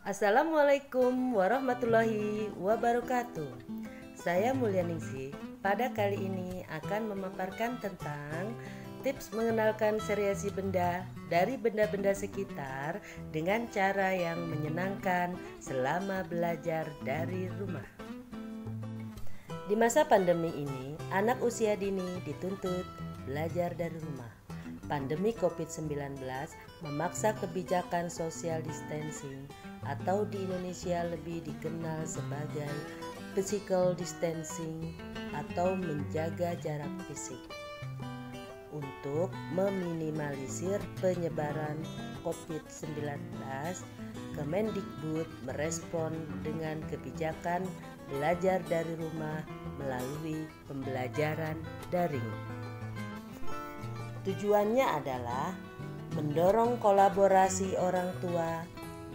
Assalamualaikum warahmatullahi wabarakatuh. Saya Mulyaningsih. Pada kali ini akan memaparkan tentang tips mengenalkan seriasi benda dari benda-benda sekitar dengan cara yang menyenangkan selama belajar dari rumah. Di masa pandemi ini, anak usia dini dituntut belajar dari rumah. Pandemi COVID-19 memaksa kebijakan social distancing atau di Indonesia lebih dikenal sebagai physical distancing atau menjaga jarak fisik. Untuk meminimalisir penyebaran COVID-19, Kemendikbud merespon dengan kebijakan belajar dari rumah melalui pembelajaran daring. Tujuannya adalah mendorong kolaborasi orang tua,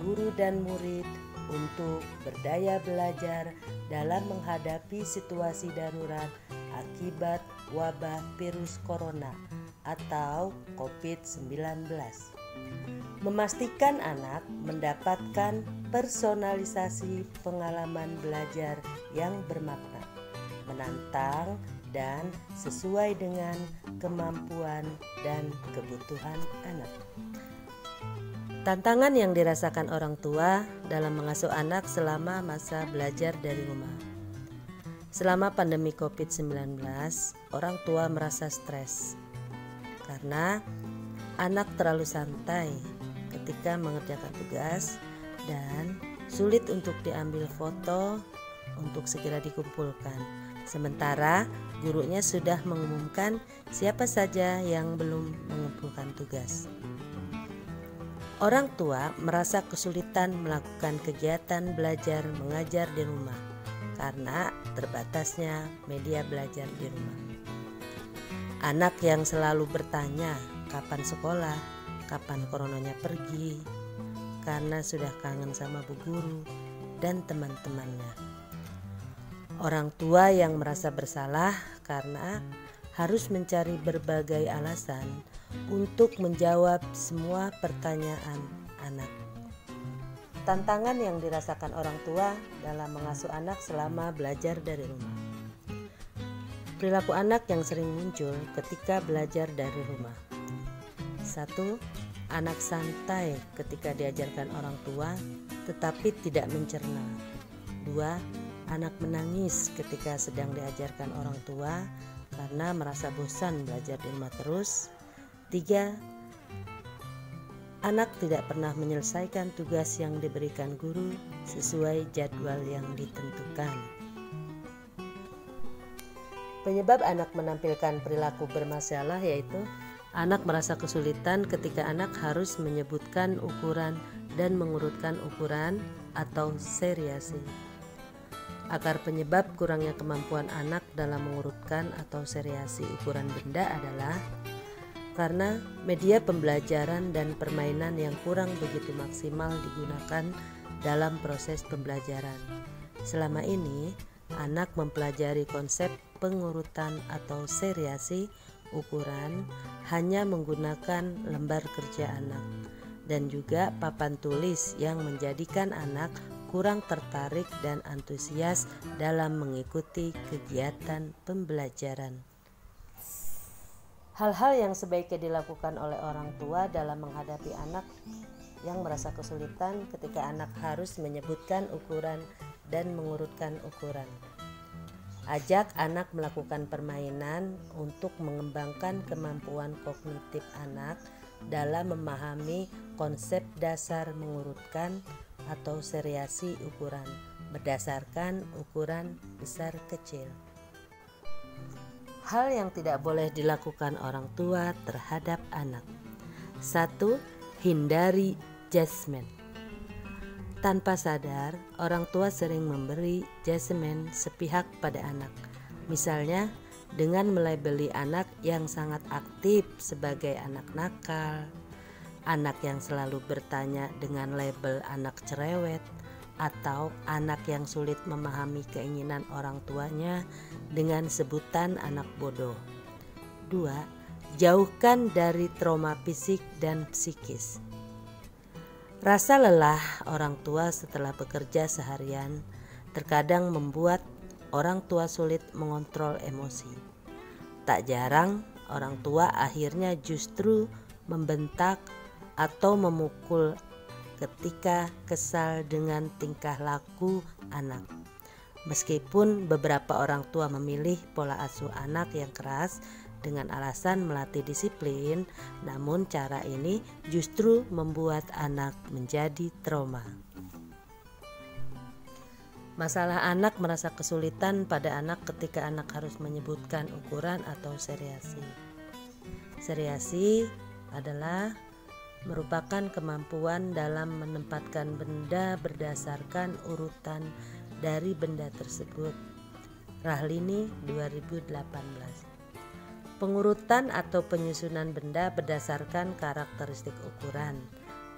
guru dan murid untuk berdaya belajar dalam menghadapi situasi darurat akibat wabah virus corona atau COVID-19. Memastikan anak mendapatkan personalisasi pengalaman belajar yang bermakna, menantang, dan sesuai dengan kemampuan dan kebutuhan anak. Tantangan yang dirasakan orang tua dalam mengasuh anak selama masa belajar dari rumah. Selama pandemi COVID-19, orang tua merasa stres karena anak terlalu santai ketika mengerjakan tugas dan sulit untuk diambil foto untuk segera dikumpulkan. Sementara gurunya sudah mengumumkan siapa saja yang belum mengumpulkan tugas. Orang tua merasa kesulitan melakukan kegiatan belajar mengajar di rumah karena terbatasnya media belajar di rumah. Anak yang selalu bertanya kapan sekolah, kapan coronanya pergi, karena sudah kangen sama bu guru dan teman-temannya. Orang tua yang merasa bersalah karena harus mencari berbagai alasan untuk menjawab semua pertanyaan anak. Tantangan yang dirasakan orang tua dalam mengasuh anak selama belajar dari rumah. Perilaku anak yang sering muncul ketika belajar dari rumah. 1. Anak santai ketika diajarkan orang tua tetapi tidak mencerna. 2. Anak menangis ketika sedang diajarkan orang tua karena merasa bosan belajar di rumah terus. 3. Anak tidak pernah menyelesaikan tugas yang diberikan guru sesuai jadwal yang ditentukan. Penyebab anak menampilkan perilaku bermasalah yaitu anak merasa kesulitan ketika anak harus menyebutkan ukuran dan mengurutkan ukuran atau seriasi. Akar penyebab kurangnya kemampuan anak dalam mengurutkan atau seriasi ukuran benda adalah karena media pembelajaran dan permainan yang kurang begitu maksimal digunakan dalam proses pembelajaran. Selama ini, anak mempelajari konsep pengurutan atau seriasi ukuran hanya menggunakan lembar kerja anak dan juga papan tulis yang menjadikan anak kurang tertarik dan antusias dalam mengikuti kegiatan pembelajaran. Hal-hal yang sebaiknya dilakukan oleh orang tua dalam menghadapi anak yang merasa kesulitan ketika anak harus menyebutkan ukuran dan mengurutkan ukuran. Ajak anak melakukan permainan untuk mengembangkan kemampuan kognitif anak dalam memahami konsep dasar mengurutkan atau seriasi ukuran berdasarkan ukuran besar kecil. Hal yang tidak boleh dilakukan orang tua terhadap anak. 1. Hindari judgement. Tanpa sadar, orang tua sering memberi judgement sepihak pada anak. Misalnya, dengan melabeli anak yang sangat aktif sebagai anak nakal, anak yang selalu bertanya dengan label anak cerewet, atau anak yang sulit memahami keinginan orang tuanya dengan sebutan anak bodoh. 2. Jauhkan dari trauma fisik dan psikis. Rasa lelah orang tua setelah bekerja seharian terkadang membuat orang tua sulit mengontrol emosi. Tak jarang orang tua akhirnya justru membentak atau memukul ketika kesal dengan tingkah laku anak. Meskipun beberapa orang tua memilih pola asuh anak yang keras dengan alasan melatih disiplin, namun cara ini justru membuat anak menjadi trauma. Masalah anak merasa kesulitan pada anak ketika anak harus menyebutkan ukuran atau seriasi. Seriasi adalah merupakan kemampuan dalam menempatkan benda berdasarkan urutan dari benda tersebut. Rahlini 2018. Pengurutan atau penyusunan benda berdasarkan karakteristik ukuran.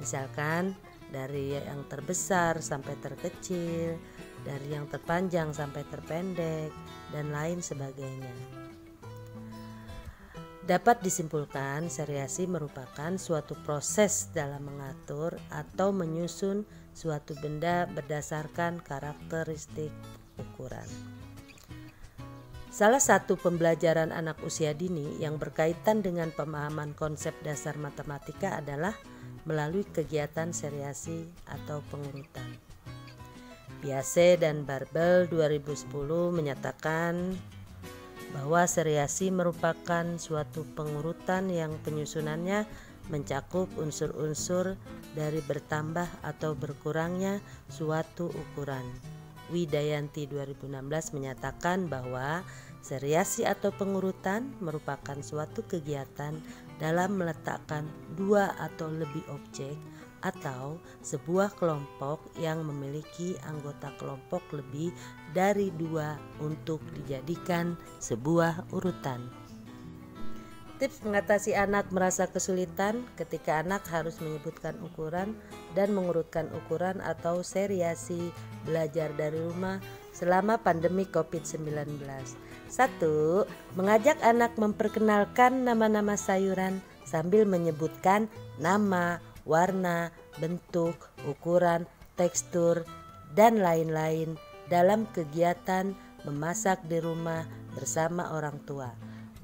Misalkan dari yang terbesar sampai terkecil, dari yang terpanjang sampai terpendek, dan lain sebagainya. Dapat disimpulkan, seriasi merupakan suatu proses dalam mengatur atau menyusun suatu benda berdasarkan karakteristik ukuran. Salah satu pembelajaran anak usia dini yang berkaitan dengan pemahaman konsep dasar matematika adalah melalui kegiatan seriasi atau pengurutan. Piaget dan Barbel 2010 menyatakan bahwa seriasi merupakan suatu pengurutan yang penyusunannya mencakup unsur-unsur dari bertambah atau berkurangnya suatu ukuran. Widayanti 2016 menyatakan bahwa seriasi atau pengurutan merupakan suatu kegiatan dalam meletakkan dua atau lebih objek atau sebuah kelompok yang memiliki anggota kelompok lebih dari dua untuk dijadikan sebuah urutan. Tips mengatasi anak merasa kesulitan ketika anak harus menyebutkan ukuran dan mengurutkan ukuran atau seriasi belajar dari rumah selama pandemi COVID-19. 1. Mengajak anak memperkenalkan nama-nama sayuran sambil menyebutkan nama, warna, bentuk, ukuran, tekstur, dan lain-lain dalam kegiatan memasak di rumah bersama orang tua.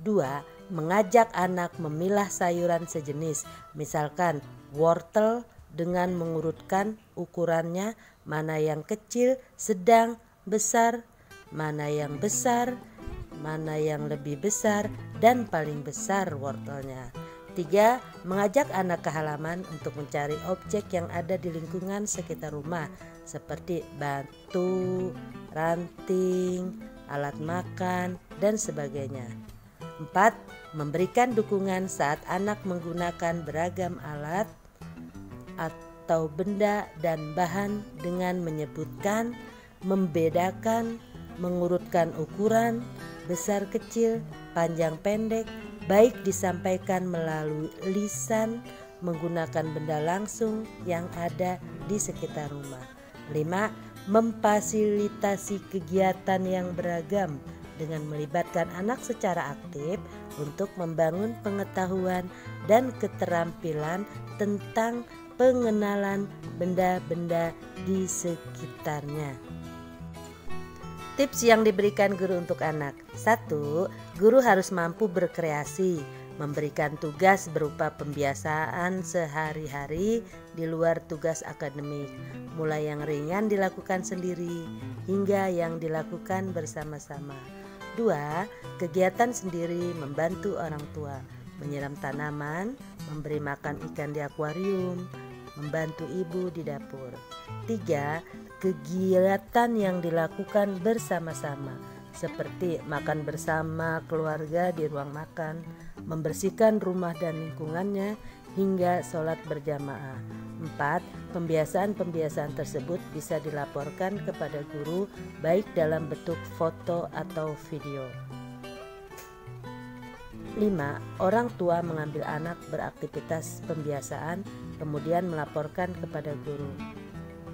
2. Mengajak anak memilah sayuran sejenis, misalkan wortel, dengan mengurutkan ukurannya, mana yang kecil, sedang, besar, mana yang besar, mana yang lebih besar, dan paling besar wortelnya. 3. Mengajak anak ke halaman untuk mencari objek yang ada di lingkungan sekitar rumah seperti batu, ranting, alat makan, dan sebagainya. 4. Memberikan dukungan saat anak menggunakan beragam alat atau benda dan bahan dengan menyebutkan, membedakan, mengurutkan ukuran, besar kecil, panjang pendek, baik disampaikan melalui lisan, menggunakan benda langsung yang ada di sekitar rumah. 5. Memfasilitasi kegiatan yang beragam dengan melibatkan anak secara aktif untuk membangun pengetahuan dan keterampilan tentang pengenalan benda-benda di sekitarnya. Tips yang diberikan guru untuk anak. 1. Guru harus mampu berkreasi, memberikan tugas berupa pembiasaan sehari-hari di luar tugas akademik, mulai yang ringan dilakukan sendiri hingga yang dilakukan bersama-sama. 2. Kegiatan sendiri membantu orang tua, menyiram tanaman, memberi makan ikan di akuarium, membantu ibu di dapur. 3. Kegiatan yang dilakukan bersama-sama seperti makan bersama keluarga di ruang makan, membersihkan rumah dan lingkungannya, hingga sholat berjamaah. 4. Pembiasaan-pembiasaan tersebut bisa dilaporkan kepada guru baik dalam bentuk foto atau video. 5. Orang tua mengambil anak beraktivitas pembiasaan kemudian melaporkan kepada guru.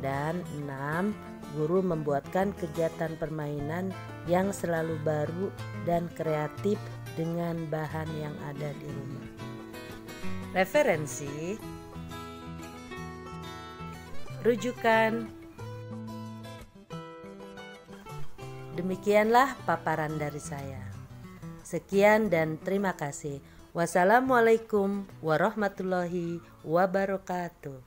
Dan 6. Guru membuatkan kegiatan permainan yang selalu baru dan kreatif dengan bahan yang ada di rumah. Referensi: rujukan. Demikianlah paparan dari saya. Sekian dan terima kasih. Wassalamualaikum warahmatullahi wabarakatuh.